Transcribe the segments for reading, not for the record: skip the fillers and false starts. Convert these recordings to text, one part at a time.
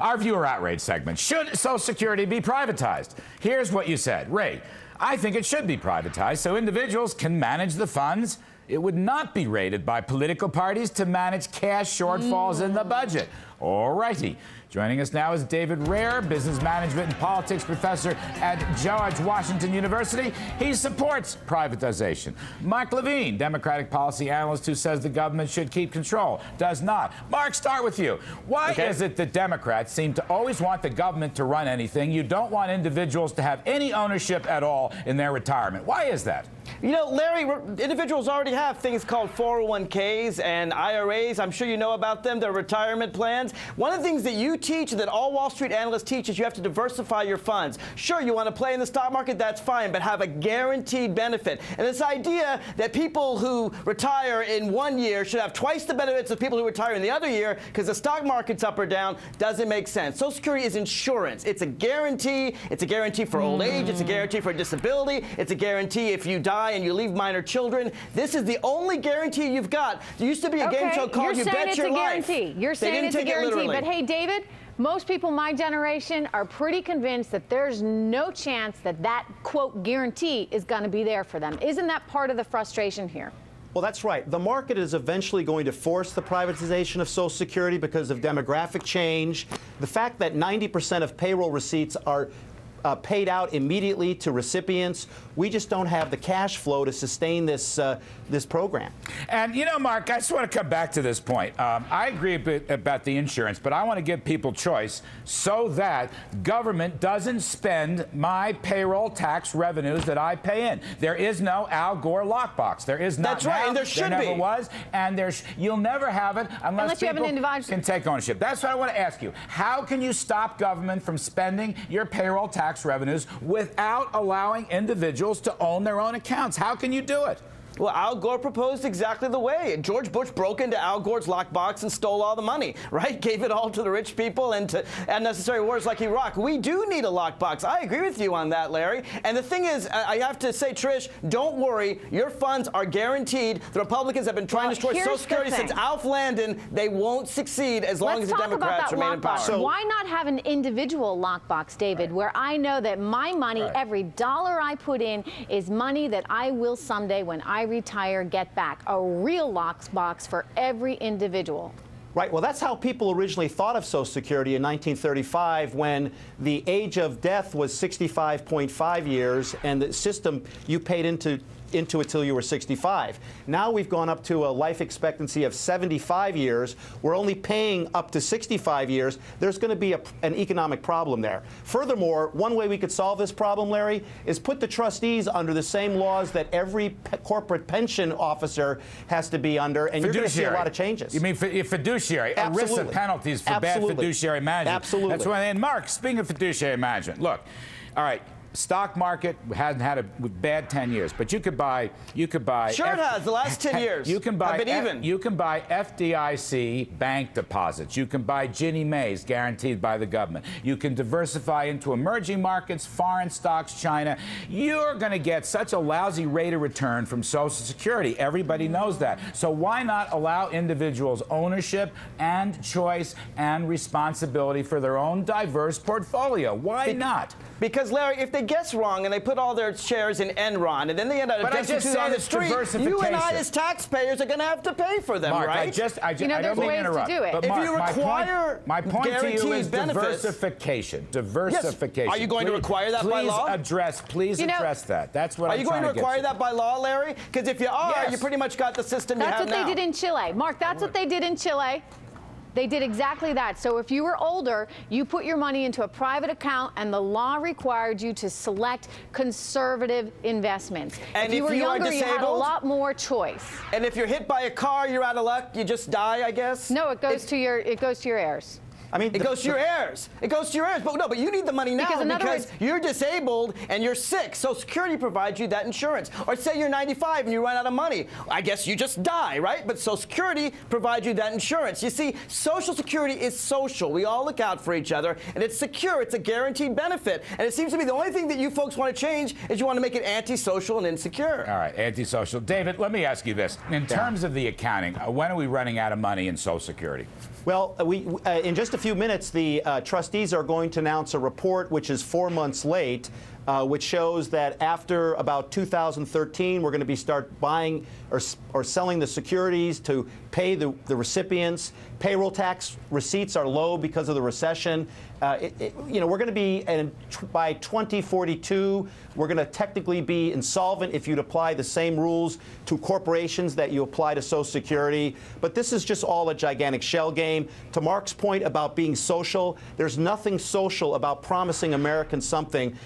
Our viewer outrage segment. Should Social Security be privatized? Here's what you said. Ray, I think it should be privatized so individuals can manage the funds. It would not be rated by political parties to manage cash shortfalls in the budget. All righty. Joining us now is David Rare, business management and politics professor at George Washington University. He supports privatization. Mark Levine, Democratic policy analyst who says the government should keep control, does not. Mark, start with you. Why is it that Democrats seem to always want the government to run anything? You don't want individuals to have any ownership at all in their retirement. Why is that? You know, Larry, individuals already have things called 401ks and IRAs. I'm sure you know about them. They're retirement plans. One of the things that you teach, that all Wall Street analysts teach, is you have to diversify your funds. Sure, you want to play in the stock market, that's fine, but have a guaranteed benefit. And this idea that people who retire in one year should have twice the benefits of people who retire in the other year because the stock market's up or down doesn't make sense. Social Security is insurance. It's a guarantee. It's a guarantee for old age. It's a guarantee for disability. It's a guarantee if you die and you leave minor children. This is the only guarantee you've got. There used to be a game show called You Bet Your Life. You're saying it's a guarantee. But hey, David, most people my generation are pretty convinced that there's no chance that that, quote, guarantee is going to be there for them. Isn't that part of the frustration here? Well, that's right. The market is eventually going to force the privatization of Social Security because of demographic change. The fact that 90% of payroll receipts are paid out immediately to recipients. We just don't have the cash flow to sustain this this program. And, you know, Mark, I just want to come back to this point. I agree a bit about the insurance, but I want to give people choice so that government doesn't spend my payroll tax revenues that I pay in. There is no Al Gore lockbox. There is not. That's right, now, and there should be. There never was, and you'll never have it unless you have people an individual can take ownership. That's what I want to ask you. How can you stop government from spending your payroll tax revenues without allowing individuals to own their own accounts? How can you do it? Well, Al Gore proposed exactly the way. George Bush broke into Al Gore's lockbox and stole all the money, right? Gave it all to the rich people and to unnecessary wars like Iraq. We do need a lockbox. I agree with you on that, Larry. And the thing is, I have to say, Trish, don't worry. Your funds are guaranteed. The Republicans have been trying to destroy Social Security since Alf Landon. They won't succeed as long as the Democrats remain in power. So why not have an individual lockbox, David, where I know that my money, every dollar I put in, is money that I will someday, when I retire, get back? A real lockbox for every individual. Right. Well, that's how people originally thought of Social Security in 1935, when the age of death was 65.5 years, and the system you paid into it till you were 65. Now we've gone up to a life expectancy of 75 years. We're only paying up to 65 years. There's going to be an economic problem there. Furthermore, one way we could solve this problem, Larry, is put the trustees under the same laws that every corporate pension officer has to be under, and you're going to see a lot of changes. You mean fiduciary? Absolutely. ERISA penalties for bad fiduciary management. Absolutely. That's why. And Mark, speaking of fiduciary management, look, all right. Stock market hasn't had a bad 10 years, but you could buy. Sure, it has. The last 10 years. You can buy. I've been even. You can buy FDIC bank deposits. You can buy Ginnie Mae's guaranteed by the government. You can diversify into emerging markets, foreign stocks, China. You're going to get such a lousy rate of return from Social Security. Everybody knows that. So why not allow individuals ownership and choice and responsibility for their own diverse portfolio? Why not? Because, Larry, if they guess wrong and they put all their shares in Enron and then they end up destitute on the street, you and I as taxpayers are going to have to pay for them, Mark, right? I don't mean to interrupt. Do it. But if Mark, you require my point to you is benefits, diversification. Diversification. Yes. Are you going to require that by law? Please address that. That's what I'm trying to get to. Are you going to require that by law, Larry? Because if you are, you pretty much got the system you have now. That's what they did in Chile. Mark, that's what they did in Chile. They did exactly that. So if you were older, you put your money into a private account, and the law required you to select conservative investments. And if you were younger, you had a lot more choice. And if you're hit by a car, you're out of luck. You just die, I guess. No, it goes to your heirs. I mean, it goes to your heirs. It goes to your heirs. But no, but you need the money now because you're disabled and you're sick. Social Security provides you that insurance. Or say you're 95 and you run out of money. I guess you just die, right? But Social Security provides you that insurance. You see, Social Security is social. We all look out for each other, and it's secure. It's a guaranteed benefit. And it seems to be the only thing that you folks want to change is you want to make it antisocial and insecure. All right, antisocial. David, let me ask you this. In terms of the accounting, when are we running out of money in Social Security? Well, in just a a few minutes, the trustees are going to announce a report which is 4 months late, which shows that after about 2013, we're going to start buying or selling the securities to pay the recipients. Payroll tax receipts are low because of the recession. We're going to be, by 2042, we're going to technically be insolvent if you'd apply the same rules to corporations that you apply to Social Security. But this is just all a gigantic shell game. To Mark's point about being social, there's nothing social about promising Americans something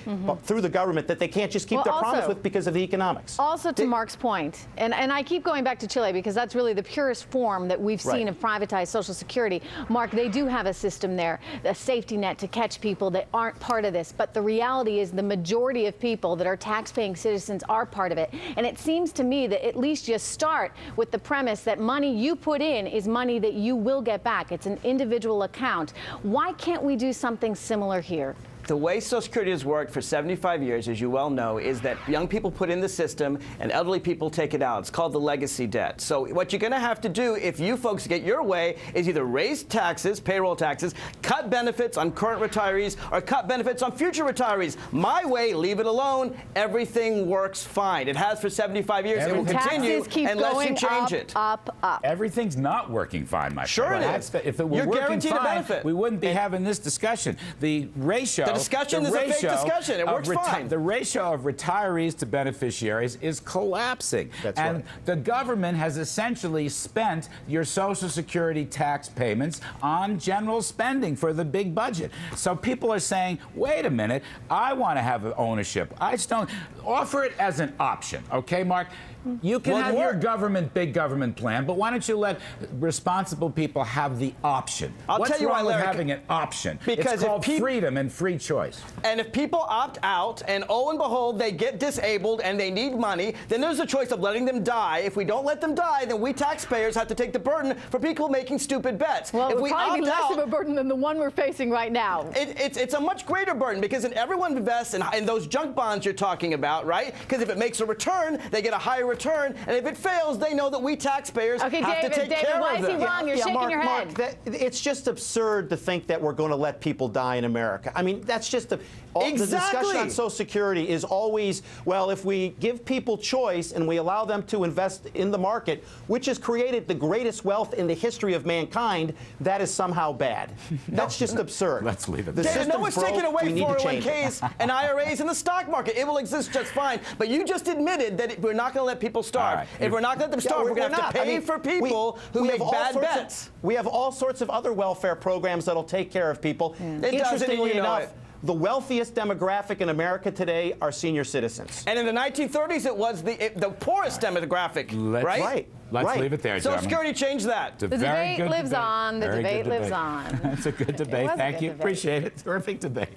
through the government that they can't just keep their promise with because of the economics. Also, to Mark's point, and I keep going back to Chile because that's really the purest form that we've seen of privatized Social Security. Mark, they do have a system there, a safety net to catch people that aren't part of this. But the reality is the majority of people that are tax-paying citizens are part of it. And it seems to me that at least you start with the premise that money you put in is money that you will get back. It's an individual account. Why can't we do something similar here? The way Social Security has worked for 75 years, as you well know, is that young people put in the system and elderly people take it out. It's called the legacy debt. So what you're going to have to do if you folks get your way is either raise taxes, payroll taxes, cut benefits on current retirees, or cut benefits on future retirees. My way, leave it alone. Everything works fine. It has for 75 years. It will continue unless you change it. Up. Everything's not working fine, my friend. Sure it is. If it were You're working guaranteed a fine, benefit. we wouldn't be having this discussion. The ratio... The discussion is a fake discussion. It works fine. The ratio of retirees to beneficiaries is collapsing. That's and right. the government has essentially spent your Social Security tax payments on general spending for the big budget. So people are saying, wait a minute, I want to have ownership. I just don't offer it as an option. Okay, Mark? You can have your big government plan, but why don't you let responsible people have the option? I'll tell you why, What's wrong with Larry, having an option? because it's called freedom and free choice. And if people opt out and, oh and behold, they get disabled and they need money, then there's a choice of letting them die. If we don't let them die, then we taxpayers have to take the burden for people making stupid bets. Well, if it would probably be less of a burden than the one we're facing right now. It's a much greater burden because then everyone invests in those junk bonds you're talking about, right? Because if it makes a return, they get a higher return. And if it fails, they know that we taxpayers have to take care of them. David, why is he wrong? You're shaking your head. Mark, it's just absurd to think that we're going to let people die in America. I mean, that's just the discussion on Social Security is always, well, if we give people choice and we allow them to invest in the market, which has created the greatest wealth in the history of mankind, that is somehow bad. That's just absurd. Let's leave it The there. No one's taking away we need to change it. 401ks and IRAs in the stock market. It will exist just fine. But you just admitted that we're not going to let people starve. Right. If we're not going to let them starve, we're going to have to pay for people who make bad bets. We have all sorts of other welfare programs that'll take care of people. Interestingly enough, the wealthiest demographic in America today are senior citizens. And in the 1930s, it was the poorest demographic, right? Let's leave it there, Social gentlemen. Security changed that. The debate lives on. The debate lives on. It's a good debate. was a Thank good you. debate. Appreciate it. Terrific debate.